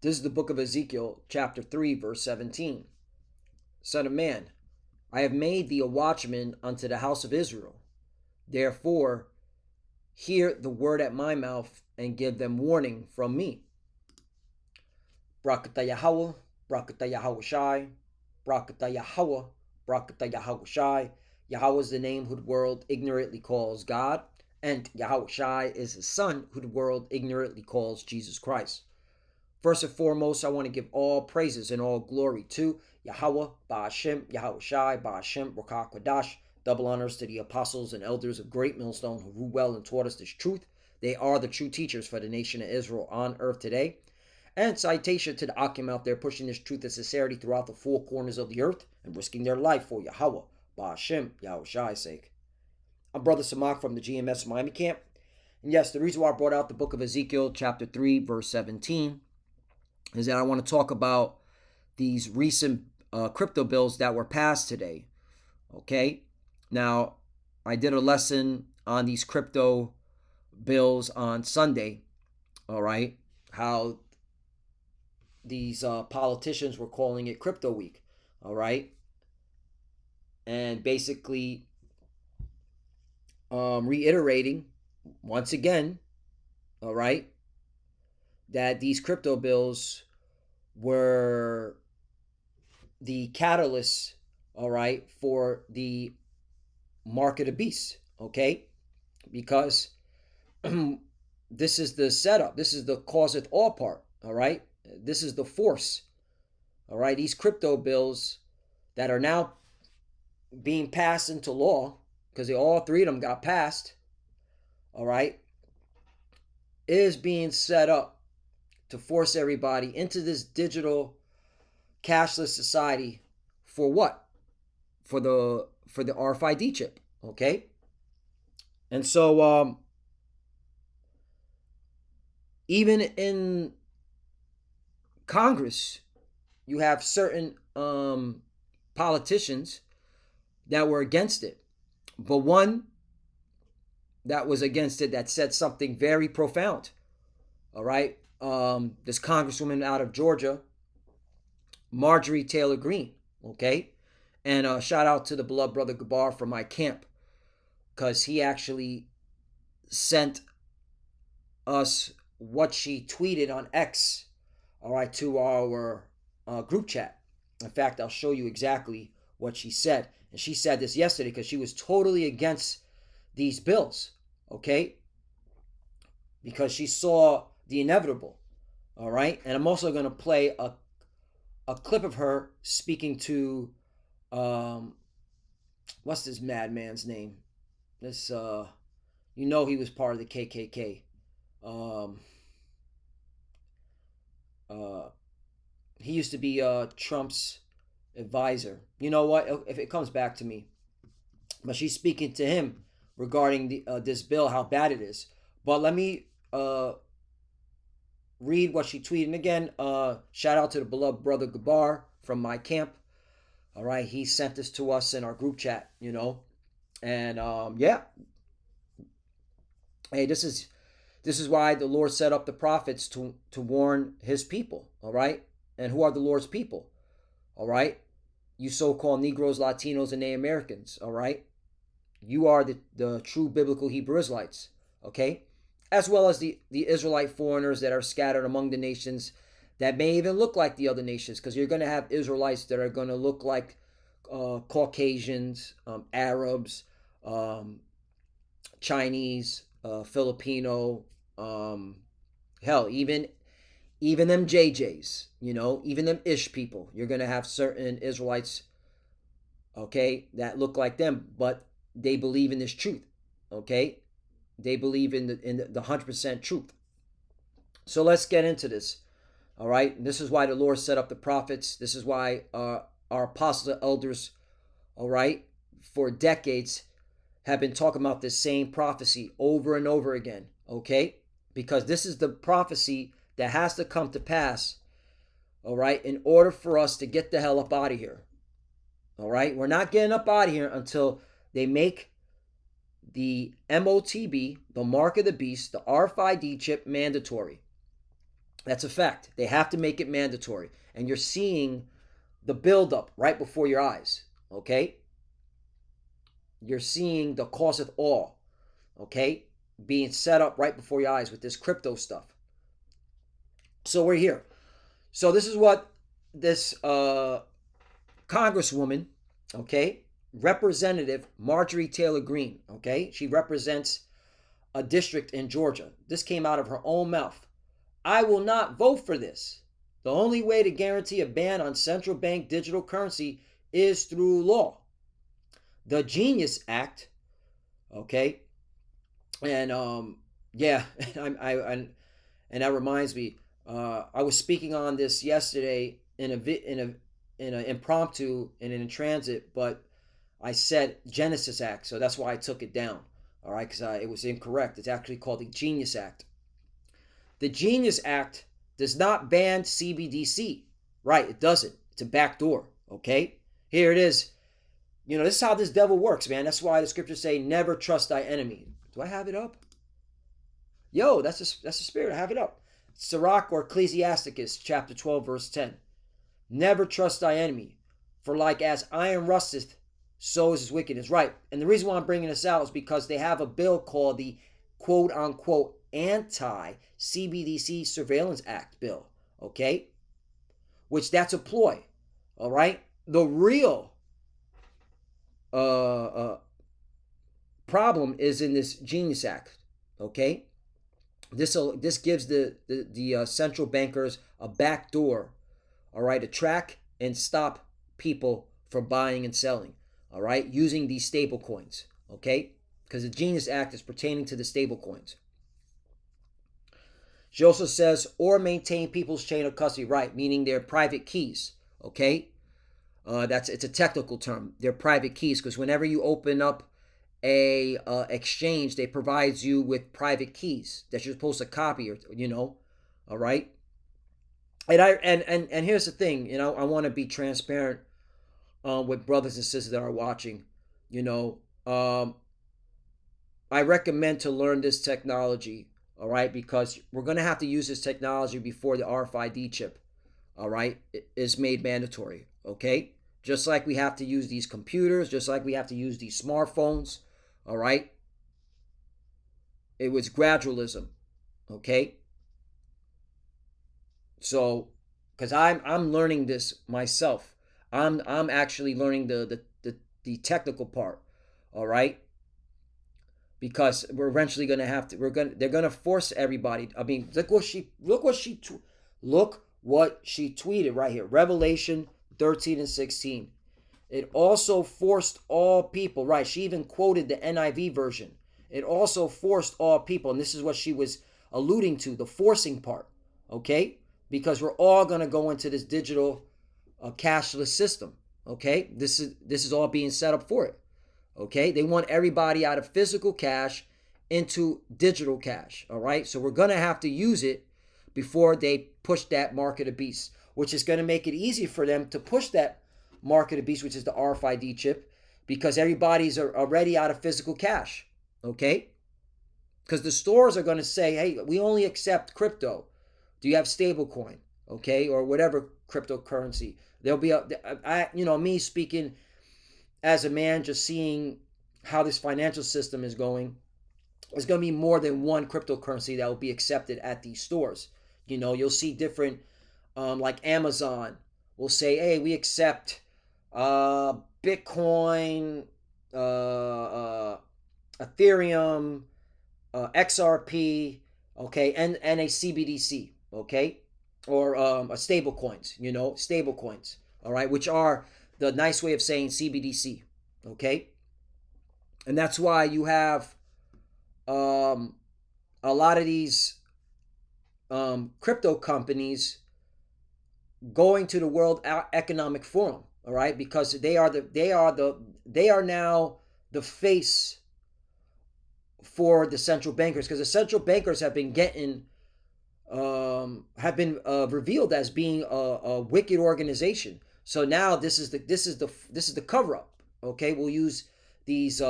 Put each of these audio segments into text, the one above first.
This is the book of Ezekiel, chapter 3, verse 17. Son of man, I have made thee a watchman unto the house of Israel. Therefore, hear the word at my mouth and give them warning from me. Brakata Yahweh, Brakata Yahweh Shai, Brakata Yahweh, Brakata Yahweh Shai. Yahweh is the name who the world ignorantly calls God, and Yahweh Shai is his son who the world ignorantly calls Jesus Christ. First and foremost, I want to give all praises and all glory to Yahweh, Ba'ashem, Yahweh Shai, Ba'ashem, Rakah Kodash. Double honors to the apostles and elders of Great Millstone who ruled well and taught us this truth. They are the true teachers for the nation of Israel on earth today. And citation to the Akim out there pushing this truth and sincerity throughout the four corners of the earth and risking their life for Yahweh, Ba'ashem, Yahweh Shai's sake. I'm Brother Samak from the GMS Miami camp. And yes, the reason why I brought out the book of Ezekiel, chapter 3, verse 17, is that I want to talk about these recent crypto bills that were passed today. Okay, now I did a lesson on these crypto bills on Sunday. All right, how these politicians were calling it Crypto Week. All right, and basically reiterating once again, all right, that these crypto bills were the catalyst, all right, for the market of beasts, okay? Because this is the setup. This is the causeth all part, all right? This is the force, all right? These crypto bills that are now being passed into law, because all three of them got passed, all right, is being set up to force everybody into this digital cashless society for what? For the RFID chip, okay? And so even in Congress, you have certain politicians that were against it. But one that was against it that said something very profound, all right? This congresswoman out of Georgia, Marjorie Taylor Greene, okay? And shout out to the beloved brother Gabar from my camp, because he actually sent us what she tweeted on X, all right, to our group chat. In fact, I'll show you exactly what she said. And she said this yesterday because she was totally against these bills, okay? Because she saw the inevitable, all right? And I'm also going to play a clip of her speaking to, what's this madman's name? This, he was part of the KKK. He used to be Trump's advisor. You know what? If it comes back to me. But she's speaking to him regarding this bill, how bad it is. But let me read what she tweeted. And again, shout out to the beloved brother Gabar from my camp. All right, he sent this to us in our group chat, and yeah. Hey, this is why the Lord set up the prophets to warn his people, all right? And who are the Lord's people? All right? You so-called Negroes, Latinos, and Native Americans, all right? You are the true biblical Hebrew Israelites, okay? As well as the Israelite foreigners that are scattered among the nations that may even look like the other nations, because you're going to have Israelites that are going to look like Caucasians, Arabs, Chinese, Filipino, hell, even them JJs, even them Ish people. You're going to have certain Israelites, okay, that look like them, but they believe in this truth, okay? They believe in the 100% truth. So let's get into this, all right? This is why the Lord set up the prophets. This is why our apostles and elders, all right, for decades have been talking about this same prophecy over and over again, okay? Because this is the prophecy that has to come to pass, all right, in order for us to get the hell up out of here, all right? We're not getting up out of here until they make the MOTB, the mark of the beast, the RFID chip mandatory, That's a fact. They have to make it mandatory. And you're seeing the buildup right before your eyes. Okay? You're seeing the causeth all. Okay? Being set up right before your eyes with this crypto stuff. So we're here. So this is what this Congresswoman, okay, Representative Marjorie Taylor Greene, okay, she represents a district in Georgia. This came out of her own mouth. I will not vote for this. The only way to guarantee a ban on central bank digital currency is through law. The Genius Act, okay, and yeah, and that reminds me, I was speaking on this yesterday in an impromptu and in transit, but I said Genesis Act, so that's why I took it down. All right, because it was incorrect. It's actually called the Genius Act. The Genius Act does not ban CBDC. Right, it doesn't. It's a backdoor. Okay, here it is. You know, this is how this devil works, man. That's why the scriptures say, "Never trust thy enemy." Do I have it up? Yo, that's the spirit. I have it up. Sirach or Ecclesiasticus, chapter 12, verse 10. Never trust thy enemy, for like as iron rusteth, so is his wickedness. Right. And the reason why I'm bringing this out is because they have a bill called the quote unquote anti-CBDC Surveillance Act bill. Okay. Which that's a ploy. All right. The real problem is in this Genius Act. Okay. This gives the central bankers a back door, all right, to track and stop people from buying and selling, all right, using these stable coins, okay, because the Genius Act is pertaining to the stable coins. She also says, or maintain people's chain of custody, right, meaning their private keys, okay. It's a technical term. They're private keys because whenever you open up a exchange, they provides you with private keys that you're supposed to copy, or all right. And here's the thing, I want to be transparent with brothers and sisters that are watching. I recommend to learn this technology, all right, because we're going to have to use this technology before the RFID chip, all right, is made mandatory, okay. Just like we have to use these computers, just like we have to use these smartphones, all right? It was gradualism, okay? So, because I'm learning this myself. I'm actually learning the technical part, all right? Because we're eventually gonna have to. They're gonna force everybody. I mean, look what she tweeted right here. Revelation 13 and 16. It also forced all people, right? She even quoted the NIV version. It also forced all people, and this is what she was alluding to, the forcing part, okay? Because we're all going to go into this digital cashless system, okay? This is all being set up for it, okay? They want everybody out of physical cash into digital cash, all right? So we're going to have to use it before they push that mark of the beast, which is going to make it easy for them to push that mark of the beast, which is the RFID chip, because everybody's already out of physical cash, okay? Because the stores are going to say, hey, we only accept crypto. Do you have stablecoin, okay, or whatever cryptocurrency? There'll be me speaking as a man, just seeing how this financial system is going. There's going to be more than one cryptocurrency that will be accepted at these stores. You'll see different, like Amazon will say, hey, we accept Bitcoin, Ethereum, XRP, okay, and a CBDC, okay, or a stable coins, stable coins, all right, which are the nice way of saying CBDC, okay, and that's why you have a lot of these crypto companies going to the World Economic Forum, all right, because they are now the face for the central bankers, because the central bankers have been revealed as being a wicked organization. So now this is the cover up. Okay, we'll use these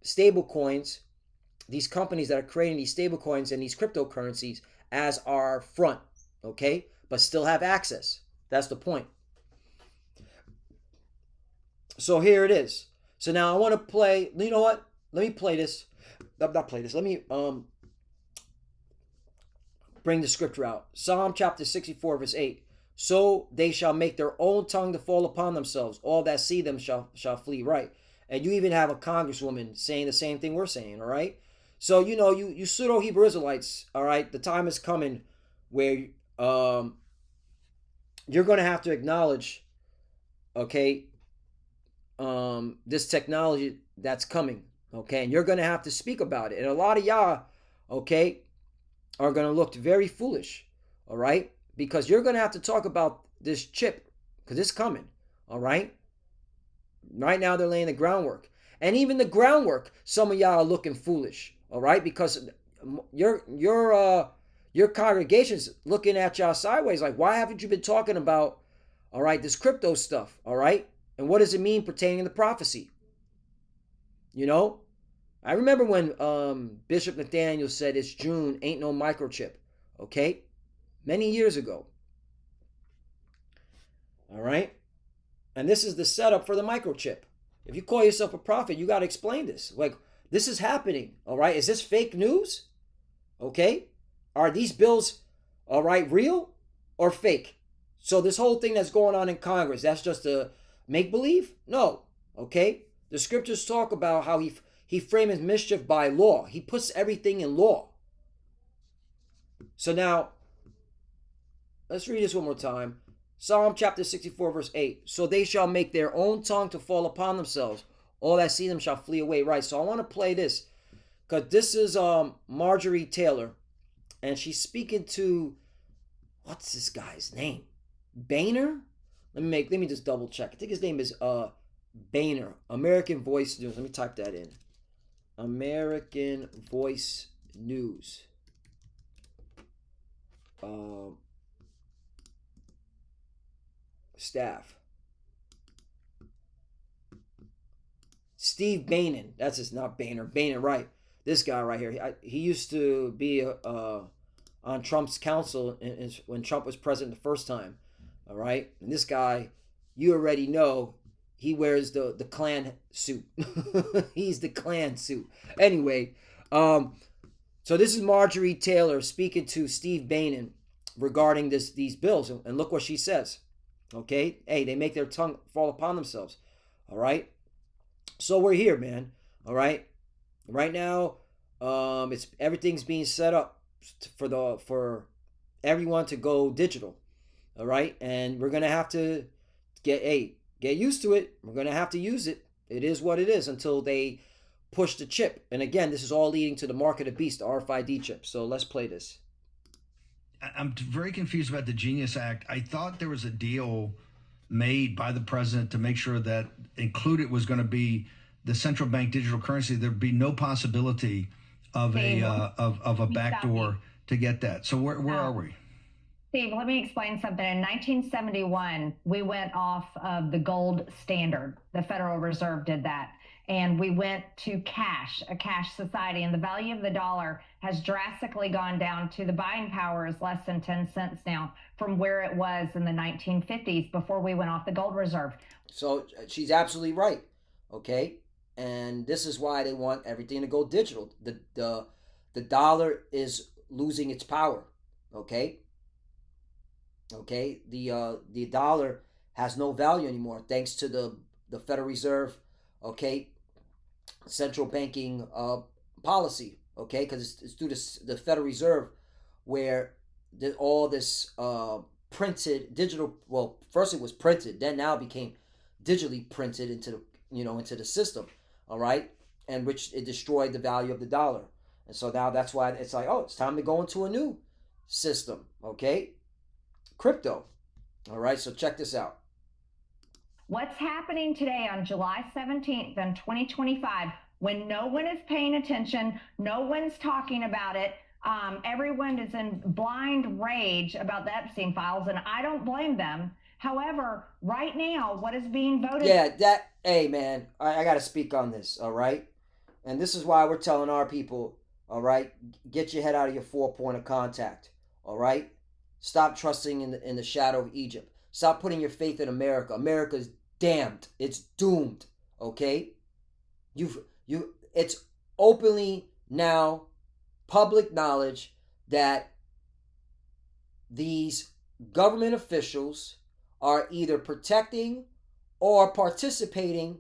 stable coins, these companies that are creating these stable coins and these cryptocurrencies as our front. okay, but still have access. That's the point. So here it is. So now I want to play. You know what? Let me play this. Not play this. Let me bring the scripture out. Psalm chapter 64, verse 8. So they shall make their own tongue to fall upon themselves. All that see them shall flee. Right. And you even have a congresswoman saying the same thing we're saying. All right. So, you pseudo Hebrew Israelites. All right. The time is coming where you're going to have to acknowledge, okay, this technology that's coming. Okay. And you're going to have to speak about it. And a lot of y'all, okay, are going to look very foolish. All right. Because you're going to have to talk about this chip because it's coming. All right. Right now they're laying the groundwork. And even the groundwork, some of y'all are looking foolish. All right. Because your congregation's looking at y'all sideways. Like, why haven't you been talking about, all right, this crypto stuff? All right. And what does it mean pertaining to prophecy? I remember when Bishop Nathaniel said it's June, ain't no microchip. Okay. Many years ago. All right. And this is the setup for the microchip. If you call yourself a prophet, you got to explain this. Like, this is happening. All right. Is this fake news? Okay. Are these bills, all right, real or fake? So this whole thing that's going on in Congress, that's just a make-believe? No. Okay. The scriptures talk about how he frames mischief by law. He puts everything in law. So now, let's read this one more time. Psalm chapter 64, verse 8. So they shall make their own tongue to fall upon themselves. All that see them shall flee away. Right. So I want to play this because this is Marjorie Taylor. And she's speaking to, what's this guy's name? Boehner? Let me just double check. I think his name is Boehner. American Voice News. Let me type that in. American Voice News. Staff. Steve Bannon. That's his, not Boehner. Boehner, right. This guy right here. He used to be on Trump's council when Trump was president the first time. All right. And this guy, you already know, he wears the Klan suit. He's the Klan suit. Anyway, so this is Marjorie Taylor speaking to Steve Bannon regarding these bills. And look what she says. Okay. Hey, they make their tongue fall upon themselves. All right. So we're here, man. All right. Right now, everything's being set up for everyone to go digital. All right. And we're going to have to get used to it. We're going to have to use it. It is what it is until they push the chip. And again, this is all leading to the mark of the beast, the RFID chip. So let's play this. I'm very confused about the Genius Act. I thought there was a deal made by the president to make sure that included was going to be the central bank digital currency. There'd be no possibility of a backdoor to get that. So where are we? Steve, let me explain something. In 1971, we went off of the gold standard. The Federal Reserve did that. And we went to cash, a cash society. And the value of the dollar has drastically gone down to the buying power is less than 10 cents now from where it was in the 1950s before we went off the gold reserve. So she's absolutely right. Okay. And this is why they want everything to go digital. The dollar is losing its power. Okay. Okay. The dollar has no value anymore thanks to the Federal Reserve. Okay. Central banking policy. Okay. Because it's through the Federal Reserve where all this printed digital. Well, first it was printed, then now it became digitally printed into the system. All right. And which it destroyed the value of the dollar. And so now that's why it's like, oh, it's time to go into a new system. Okay. Crypto. All right. So check this out. What's happening today on July 17th in 2025 when no one is paying attention, no one's talking about it, everyone is in blind rage about the Epstein files, and I don't blame them. However, right now, what is being voted... Yeah, hey, man, I got to speak on this, all right? And this is why we're telling our people, all right, get your head out of your 4 point of contact, all right? Stop trusting in the shadow of Egypt. Stop putting your faith in America. America's damned. It's doomed. Okay? It's openly now public knowledge that these government officials are either protecting or participating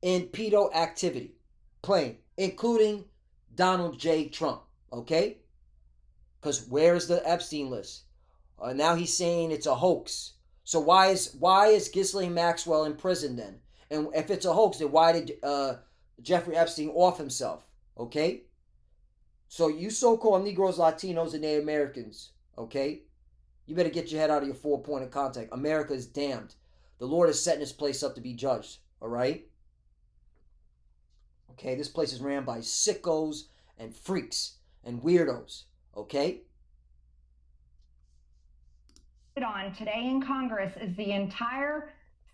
in pedo activity, plain, including Donald J. Trump. Okay? Because where's the Epstein list? Now he's saying it's a hoax. So why is Ghislaine Maxwell in prison then? And if it's a hoax, then why did Jeffrey Epstein off himself? Okay? So you so-called Negroes, Latinos, and Native Americans, okay? You better get your head out of your 4 point of contact. America is damned. The Lord is setting this place up to be judged, all right? Okay, this place is ran by sickos and freaks and weirdos, okay? On today in Congress is the entire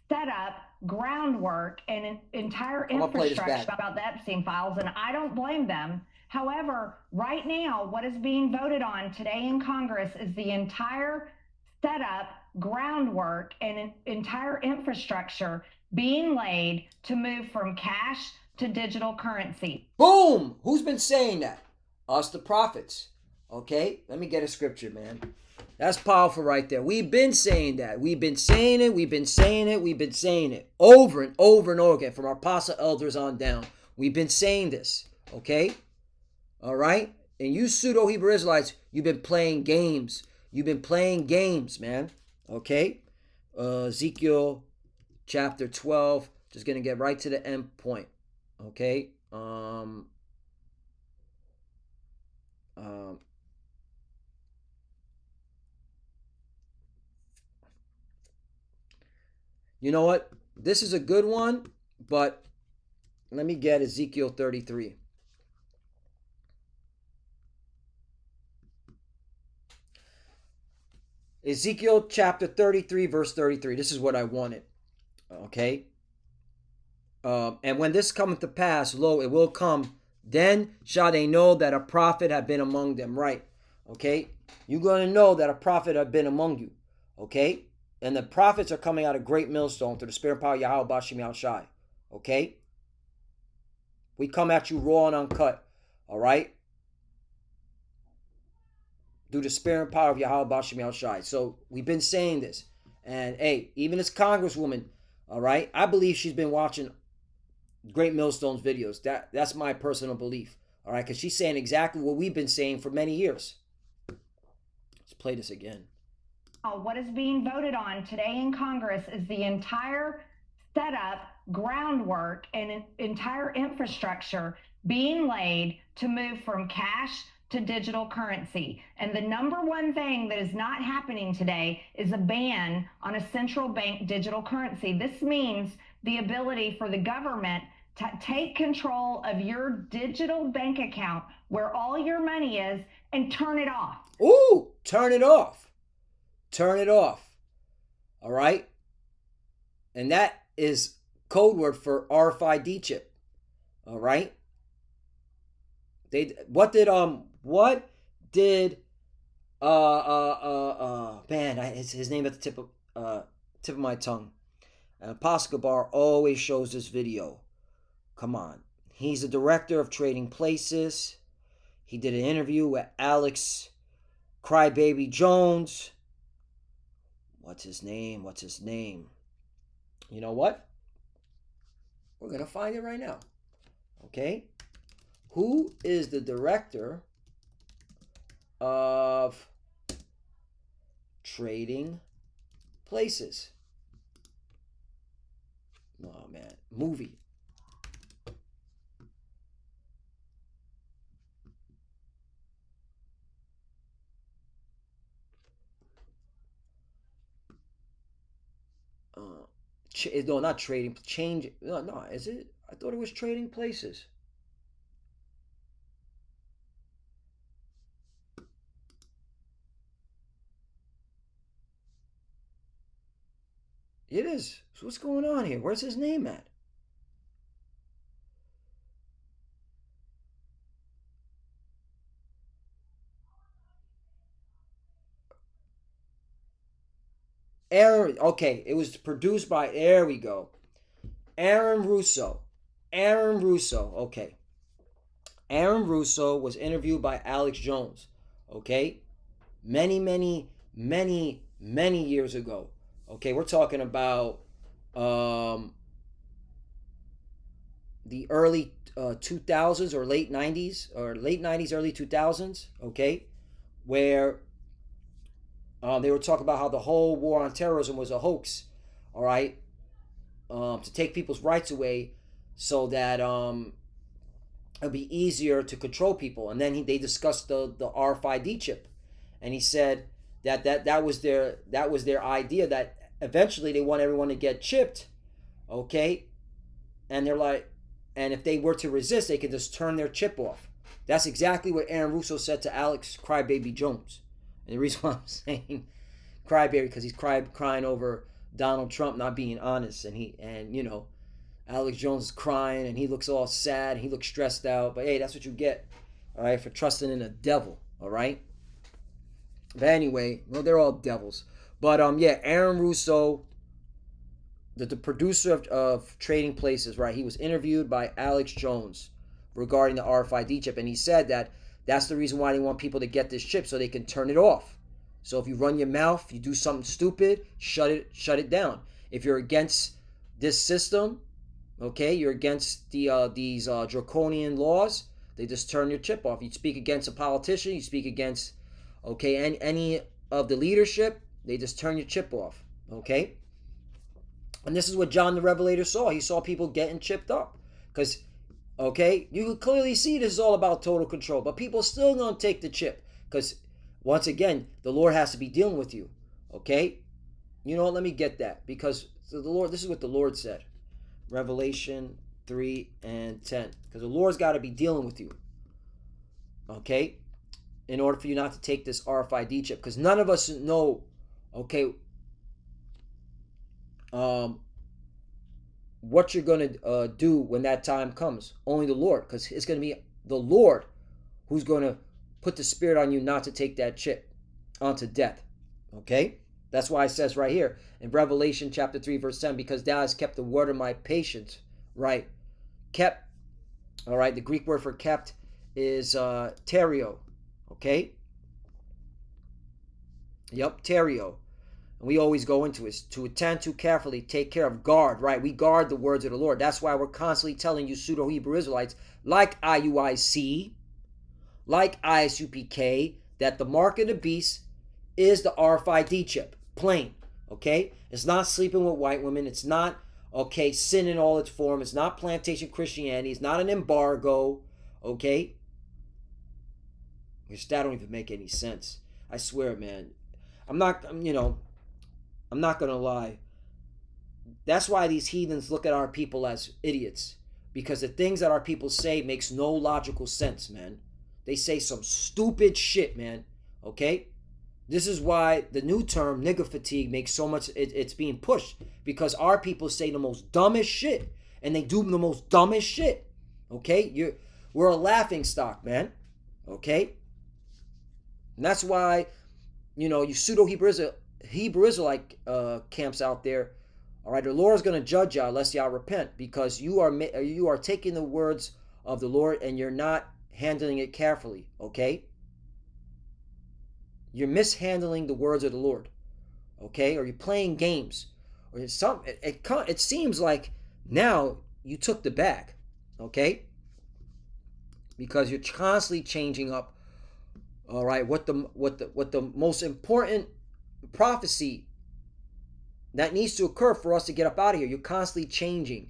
setup, groundwork, and an entire infrastructure about the Epstein files, and I don't blame them. However, right now, what is being voted on today in Congress is the entire setup, groundwork, and an entire infrastructure being laid to move from cash to digital currency. Boom! Who's been saying that? Us, the prophets. Okay? Let me get a scripture, man. That's powerful right there. We've been saying that. We've been saying it. We've been saying it. We've been saying it over and over and over again from our apostle elders on down. We've been saying this. Okay? All right? And you pseudo-Hebrew Israelites, you've been playing games. You've been playing games, man. Okay? Ezekiel chapter 12. Just going to get right to the end point. Okay? You know what? This is a good one, but let me get Ezekiel 33. Ezekiel chapter 33, verse 33. This is what I wanted. Okay? And when this cometh to pass, lo, it will come. Then shall they know that a prophet had been among them. Right? Okay? You're going to know that a prophet had been among you. Okay? And the prophets are coming out of great millstone through the spirit and power of Yahweh Bashim Yahushai. Okay? We come at you raw and uncut. All right? Through the spirit and power of Yahweh Bashim Yahushai. So we've been saying this. And hey, even this congresswoman, all right? I believe she's been watching Great Millstone's videos. That's my personal belief. All right? Because she's saying exactly what we've been saying for many years. Let's play this again. What is being voted on today in Congress is the entire setup, groundwork, and an entire infrastructure being laid to move from cash to digital currency. And the number one thing that is not happening today is a ban on a central bank digital currency. This means the ability for the government to take control of your digital bank account where all your money is and turn it off. Ooh, turn it off. Turn it off. All right? And that is code word for RFID chip. All right? What did his name at the tip of my tongue. Apostle Gabar always shows this video. Come on. He's the director of Trading Places. He did an interview with Alex Crybaby Jones. What's his name? You know what? We're going to find it right now. Okay? Who is the director of Trading Places? Oh, man. Movie. No, not trading. Change. No, is it? I thought it was Trading Places. It is. So what's going on here? Where's his name at? Aaron, okay, it was produced by, there we go, Aaron Russo. Okay. Aaron Russo was interviewed by Alex Jones, okay? Many years ago. Okay, we're talking about the early 2000s or late 90s, early 2000s, okay? Where they were talking about how the whole war on terrorism was a hoax, all right? To take people's rights away so that it'd be easier to control people. And then they discussed the RFID chip, and he said that was their idea, that eventually they want everyone to get chipped, okay? And they're like, and if they were to resist, they could just turn their chip off. That's exactly what Aaron Russo said to Alex Crybaby Jones. And the reason why I'm saying crybaby, because he's crying over Donald Trump not being honest, and you know, Alex Jones is crying and he looks all sad and he looks stressed out. But hey, that's what you get, all right, for trusting in a devil, all right? But anyway, well, they're all devils. But yeah, Aaron Russo, the producer of Trading Places, right? He was interviewed by Alex Jones regarding the RFID chip, and he said that that's the reason why they want people to get this chip, so they can turn it off. So if you run your mouth, you do something stupid, shut it down. If you're against this system, okay, you're against these draconian laws, they just turn your chip off. You speak against a politician, you speak against, okay, any of the leadership, they just turn your chip off, okay? And this is what John the Revelator saw. He saw people getting chipped up. Because, okay, you can clearly see this is all about total control. But people still going to take the chip. Because, once again, the Lord has to be dealing with you. Okay? You know what? Let me get that. Because the Lord, this is what the Lord said. Revelation 3 and 10. Because the Lord's got to be dealing with you. Okay? In order for you not to take this RFID chip. Because none of us know, okay, what you're going to do when that time comes. Only the Lord, because it's going to be the Lord who's going to put the spirit on you not to take that chip onto death. Okay? That's why it says right here in Revelation chapter 3 verse 7, because thou hast kept the word of my patience, right? Kept, all right, the Greek word for kept is terio, okay? Yep, terio. And we always go into it, to attend to carefully, take care of, guard, right? We guard the words of the Lord. That's why we're constantly telling you pseudo-Hebrew Israelites, like IUIC, like ISUPK, that the mark of the beast is the RFID chip. Plain, okay? It's not sleeping with white women. It's not, okay, sin in all its form. It's not plantation Christianity. It's not an embargo, okay? Which that don't even make any sense. I swear, man. I'm not gonna lie. That's why these heathens look at our people as idiots. Because the things that our people say makes no logical sense, man. They say some stupid shit, man. Okay? This is why the new term, nigger fatigue, makes so much, it's being pushed. Because our people say the most dumbest shit. And they do the most dumbest shit. Okay? We're a laughing stock, man. Okay? And that's why, you pseudo-Hebrew Israelite camps out there, all right, the Lord's going to judge y'all unless y'all repent, because you are taking the words of the Lord and you're not handling it carefully, okay? You're mishandling the words of the Lord, okay? Or you're playing games, or it seems like now you took the bag, okay? Because you're constantly changing up, all right, what the most important prophecy that needs to occur for us to get up out of here. You're constantly changing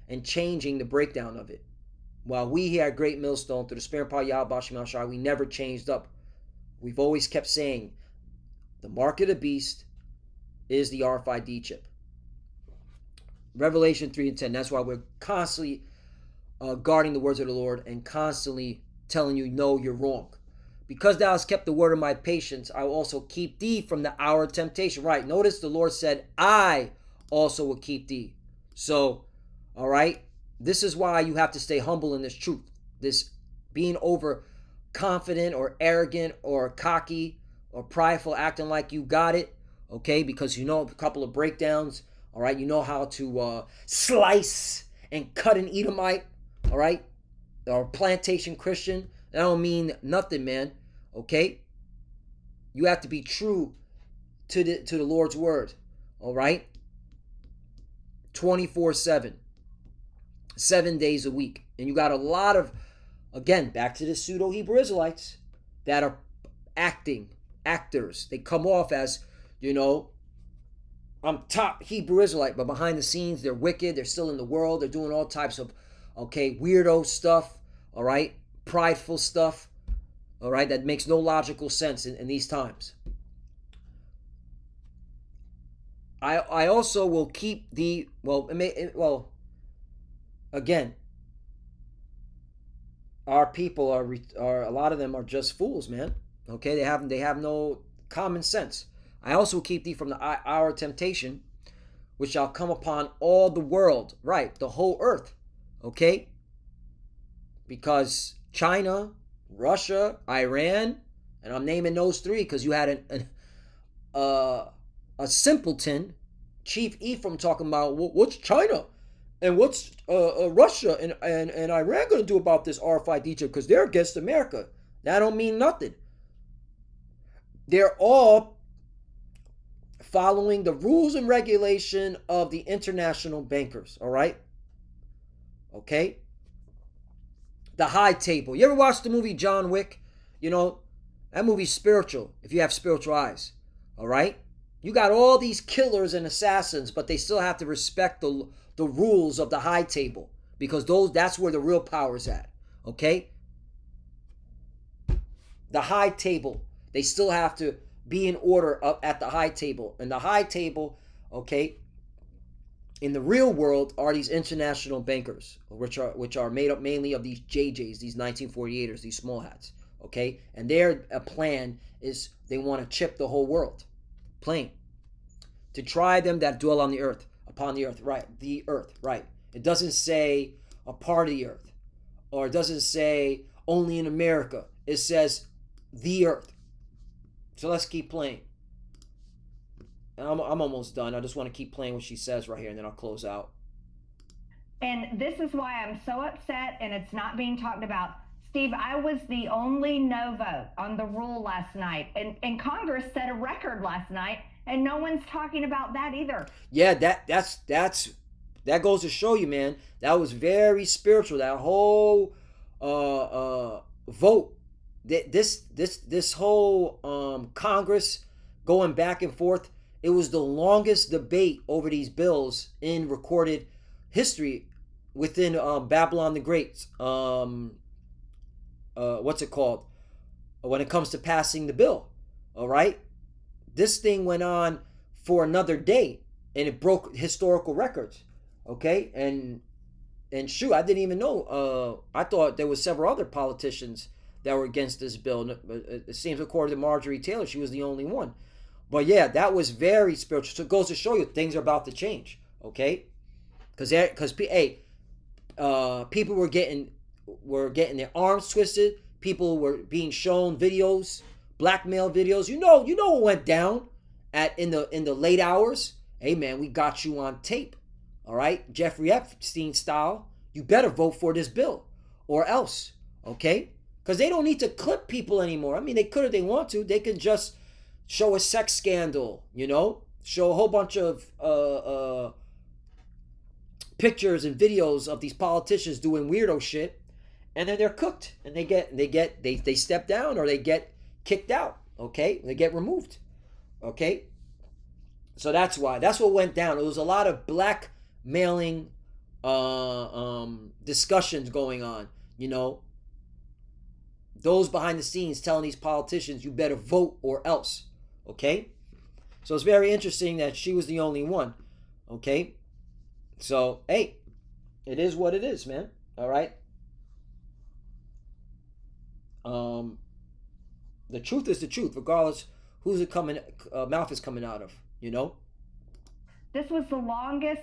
the breakdown of it. While we here at Great Millstone, through the Spirit and Power of Yahweh Shem Shai, we never changed up. We've always kept saying the mark of the beast is the RFID chip. Revelation 3 and 10. That's why we're constantly guarding the words of the Lord and constantly telling you, no, you're wrong. Because thou hast kept the word of my patience, I will also keep thee from the hour of temptation. Right, notice the Lord said, I also will keep thee. So, all right, this is why you have to stay humble in this truth. This being overconfident or arrogant or cocky or prideful, acting like you got it, okay? Because you know a couple of breakdowns, all right? You know how to slice and cut an Edomite, all right? Or plantation Christian. That don't mean nothing, man, okay? You have to be true to the Lord's word, all right? 24/7, 7 days a week. And you got a lot of, again, back to the pseudo Hebrew Israelites that are actors. They come off as, I'm top Hebrew Israelite, but behind the scenes they're wicked. They're still in the world. They're doing all types of, weirdo stuff, all right, prideful stuff, all right, that makes no logical sense in these times. I also will keep the again, our people are a lot of them are just fools, man. Okay, they have no common sense. I also keep thee from the hour of temptation, which shall come upon all the world, right, the whole earth. Okay, because China, Russia, Iran, and I'm naming those three because you had a simpleton, Chief Ephraim, talking about what's China and what's Russia and Iran going to do about this RFID chip because they're against America. That don't mean nothing. They're all following the rules and regulation of the international bankers, all right? Okay? The high table. You ever watch the movie John Wick? That movie's spiritual if you have spiritual eyes, all right? You got all these killers and assassins, but they still have to respect the rules of the high table because that's where the real power is at, okay? The high table, they still have to be in order at the high table. And the high table, okay, in the real world are these international bankers, which are made up mainly of these JJs, these 1948ers, these small hats, okay? And their plan is they want to chip the whole world. Plain. To try them that dwell on the earth, upon the earth, right? The earth, right? It doesn't say a part of the earth, or it doesn't say only in America. It says the earth. So let's keep playing. And I'm almost done. I just want to keep playing what she says right here, and then I'll close out. And this is why I'm so upset, and it's not being talked about. Steve, I was the only no vote on the rule last night, and Congress set a record last night, and no one's talking about that either. Yeah, that goes to show you, man. That was very spiritual. That whole vote, this whole Congress going back and forth. It was the longest debate over these bills in recorded history within Babylon the Great. What's it called? When it comes to passing the bill, all right? This thing went on for another day, and it broke historical records, okay? And shoot, I didn't even know. I thought there was several other politicians that were against this bill. It seems, according to Marjorie Taylor, she was the only one. But yeah, that was very spiritual. So it goes to show you things are about to change, okay? Because people were getting their arms twisted. People were being shown videos, blackmail videos. You know what went down in the late hours. Hey man, we got you on tape. All right, Jeffrey Epstein style. You better vote for this bill, or else, okay? Because they don't need to clip people anymore. I mean, they could if they want to. They can just show a sex scandal, show a whole bunch of pictures and videos of these politicians doing weirdo shit, and then they're cooked, and they step down or they get kicked out, okay? They get removed, okay? So that's what went down. It was a lot of blackmailing discussions going on, those behind the scenes telling these politicians, you better vote or else, okay? So it's very interesting that she was the only one, okay? So, hey, it is what it is, man, all right? The truth is the truth, regardless whose mouth is coming out of, This was the longest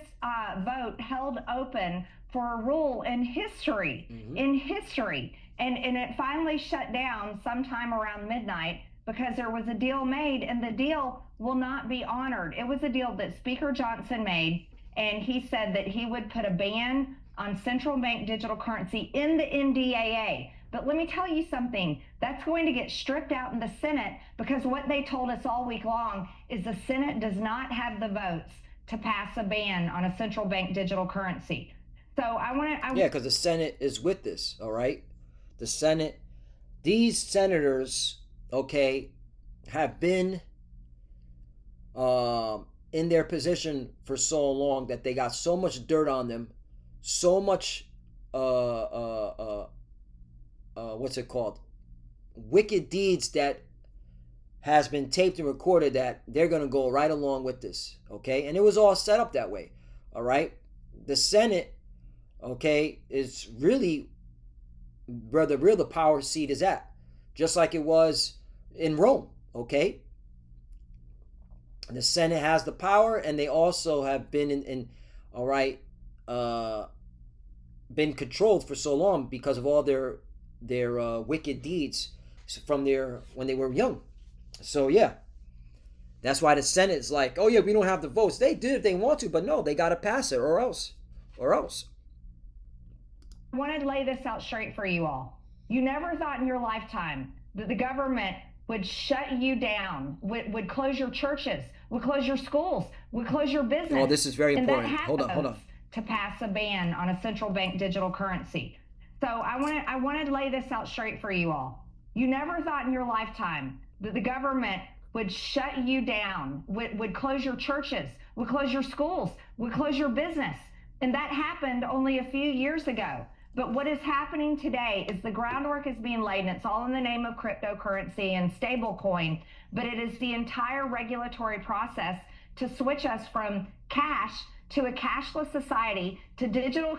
vote held open for a rule in history, and it finally shut down sometime around midnight because there was a deal made, and the deal will not be honored. It was a deal that Speaker Johnson made, and he said that he would put a ban on central bank digital currency in the NDAA. But let me tell you something, that's going to get stripped out in the Senate, because what they told us all week long is the Senate does not have the votes to pass a ban on a central bank digital currency. So yeah, because the Senate is with this, all right? The Senate, these senators, okay, have been in their position for so long that they got so much dirt on them, so much what's it called, wicked deeds that has been taped and recorded, that they're going to go right along with this, okay? And it was all set up that way, all right? The Senate, okay, is really where the power seat is at, just like it was in Rome, okay? The Senate has the power, and they also have been in all right, been controlled for so long because of all their wicked deeds from their when they were young. So yeah, that's why the Senate is like, oh yeah, we don't have the votes. They did if they want to, but no, they got to pass it, or else. I want to lay this out straight for you all. You never thought in your lifetime that the government would shut you down, would close your churches, would close your schools, would close your business. Oh, this is very important. Hold on. To pass a ban on a central bank digital currency. So I want to lay this out straight for you all. You never thought in your lifetime that the government would shut you down, would close your churches, would close your schools, would close your business. And that happened only a few years ago. But what is happening today is the groundwork is being laid, and it's all in the name of cryptocurrency and stablecoin, but it is the entire regulatory process to switch us from cash to a cashless society to digital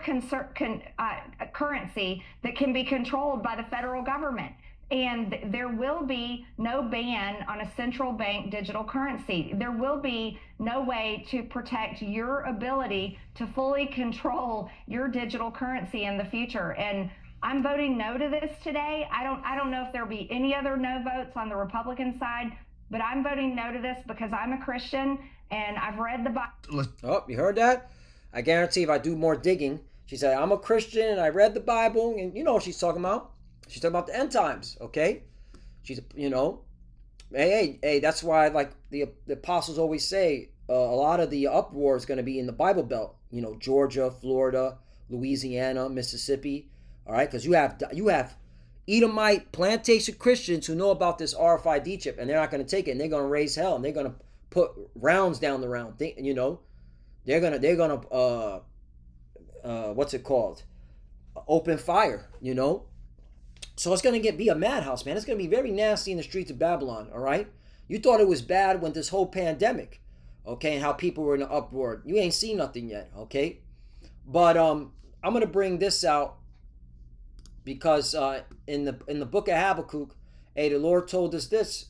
currency that can be controlled by the federal government. And there will be no ban on a central bank digital currency. There will be no way to protect your ability to fully control your digital currency in the future. And I'm voting no to this today. I don't know if there'll be any other no votes on the Republican side, but I'm voting no to this because I'm a Christian and I've read the Bible. Oh, you heard that? I guarantee if I do more digging, she said, I'm a Christian and I read the Bible, and you know what she's talking about. She's talking about the end times, okay? She's, hey, that's why, like the apostles always say, a lot of the uproar is going to be in the Bible Belt. Georgia, Florida, Louisiana, Mississippi, all right? Because you have Edomite plantation Christians who know about this RFID chip, and they're not going to take it, and they're going to raise hell, and they're going to put rounds down the round. They're gonna what's it called? Open fire, So it's going to be a madhouse, man. It's going to be very nasty in the streets of Babylon, all right? You thought it was bad when this whole pandemic, okay, and how people were in an uproar. You ain't seen nothing yet, okay? But I'm going to bring this out because in the book of Habakkuk, hey, the Lord told us this,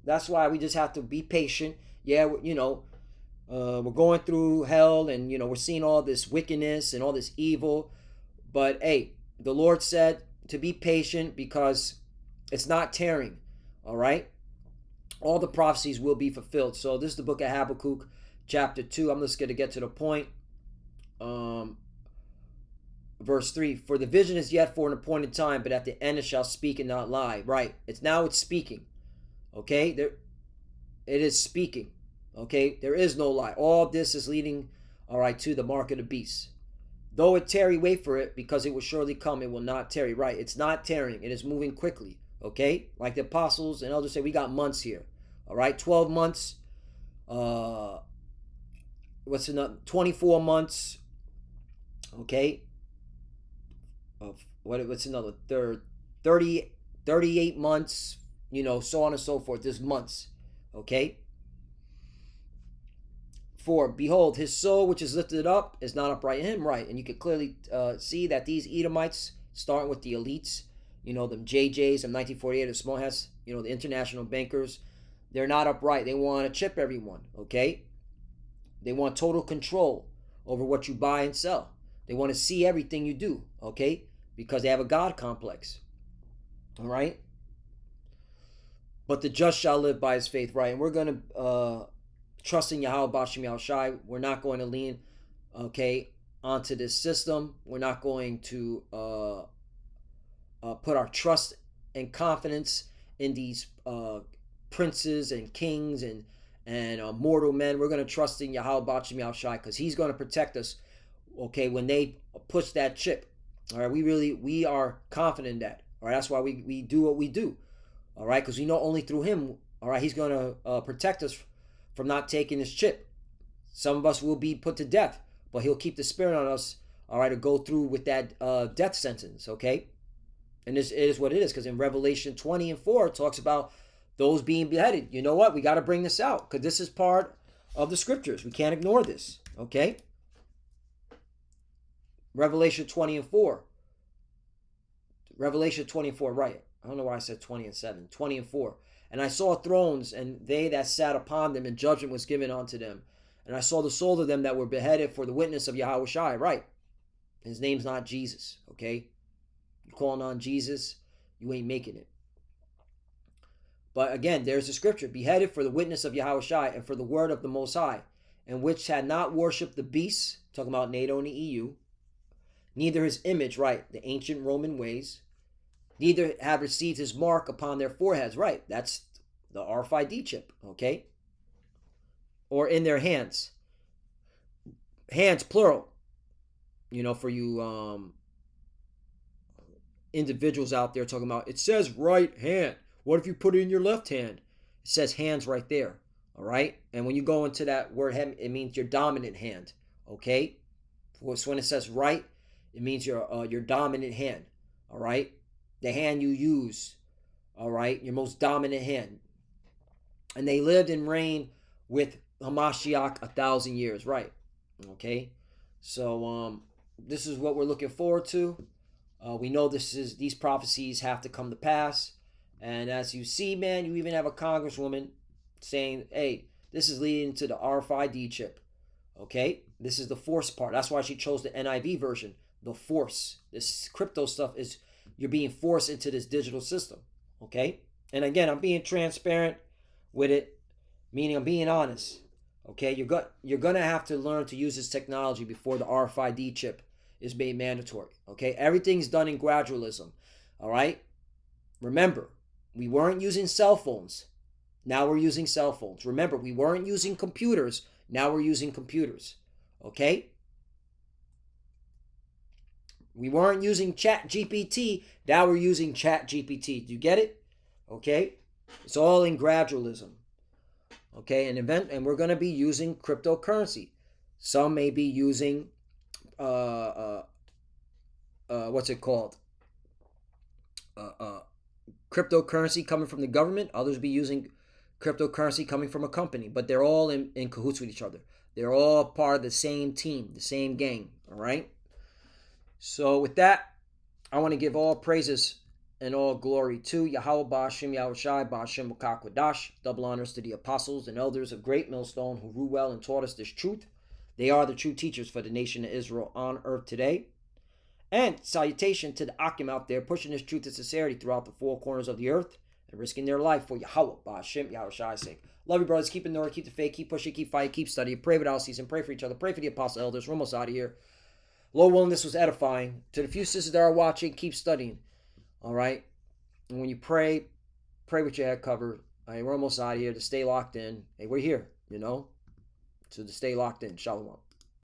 That's why we just have to be patient. Yeah, we're going through hell, and, we're seeing all this wickedness and all this evil. But, hey, the Lord said to be patient because it's not tearing, all right? All the prophecies will be fulfilled. So this is the book of Habakkuk, chapter 2. I'm just going to get to the point. Verse 3, for the vision is yet for an appointed time, but at the end it shall speak and not lie. Right, it's speaking, okay? It is speaking, okay? There is no lie. All this is leading, all right, to the mark of the beast. Though it tarry, wait for it, because it will surely come. It will not tarry. Right, it's not tarrying. It is moving quickly, okay? Like the apostles and elders say, we got months here, all right? 12 months, what's another? 24 months, okay? What's another? 38 months, so on and so forth. There's months, okay? 4, behold, his soul which is lifted up is not upright in him. Right, and you can clearly see that these Edomites, starting with the elites, them JJs, them 1948, the small hats, the international bankers, they're not upright. They want to chip everyone, okay? They want total control over what you buy and sell. They want to see everything you do, okay? Because they have a God complex, all right? But the just shall live by his faith, right? And we're going to trust in Yahweh Bashim Yahushai. We're not going to lean, okay, onto this system. We're not going to put our trust and confidence in these princes and kings and mortal men. We're going to trust in Yahweh Bashim Yahushai because he's going to protect us, okay, when they push that chip. All right, we are confident in that. All right, that's why we do what we do. All right, because we know only through him, all right, he's going to protect us from not taking this chip. Some of us will be put to death, but he'll keep the spirit on us, all right, to go through with that death sentence, okay? And this is what it is, because in Revelation 20 and 4, it talks about those being beheaded. You know what? We got to bring this out, because this is part of the scriptures. We can't ignore this, okay? Revelation 20 and 4. Revelation 24, right. I don't know why I said 20 and 7. 20 and 4. And I saw thrones, and they that sat upon them, and judgment was given unto them. And I saw the souls of them that were beheaded for the witness of Yahweh Shai. Right. His name's not Jesus, okay? You calling on Jesus, you ain't making it. But again, there's the scripture. Beheaded for the witness of Yahweh Shai, and for the word of the Most High, and which had not worshipped the beast, talking about NATO and the EU, neither his image, right, the ancient Roman ways, neither have received his mark upon their foreheads, right, that's the RFID chip, okay, or in their hands, plural, you know, for you individuals out there talking about, it says right hand, what if you put it in your left hand? It says hands right there, all right, and when you go into that word hand, it means your dominant hand, okay, so when it says right, it means your dominant hand, all right? The hand you use, all right? Your most dominant hand. And they lived and reigned with Hamashiach 1,000 years, right? Okay? So this is what we're looking forward to. We know these prophecies have to come to pass. And as you see, man, you even have a congresswoman saying, hey, this is leading to the RFID chip. Okay? This is the force part. That's why she chose the NIV version. The force. This crypto stuff is, you're being forced into this digital system. Okay? And again, I'm being transparent with it, meaning I'm being honest. Okay? You're gonna have to learn to use this technology before the RFID chip is made mandatory. Okay? Everything's done in gradualism. All right? Remember, we weren't using cell phones. Now we're using cell phones. Remember, we weren't using computers. Now we're using computers. Okay? We weren't using Chat GPT. Now we're using Chat GPT. Do you get it? Okay? It's all in gradualism. Okay? And we're going to be using cryptocurrency. Some may be using what's it called? Cryptocurrency coming from the government. Others be using cryptocurrency coming from a company. But they're all in cahoots with each other. They're all part of the same team, the same gang. All right? So with that, I want to give all praises and all glory to Yahweh Ba'ashim Yahushai Ba'ashim Wakakwadash. Double honors to the apostles and elders of Great Millstone who rule well and taught us this truth. They are the true teachers for the nation of Israel on earth today. And salutation to the Akim out there pushing this truth and sincerity throughout the four corners of the earth and risking their life for Yahweh Ba'ashim Yahushai's sake. Love you, brothers. Keep in the order, keep the faith, keep pushing, keep fighting, keep studying. Pray without ceasing. Pray for each other. Pray for the apostle elders. We're almost out of here. Lord willing, this was edifying. To the few sisters that are watching, keep studying. All right? And when you pray with your head covered. All right, we're almost out of here. To stay locked in. Hey, we're here, you know? So to stay locked in. Shalom.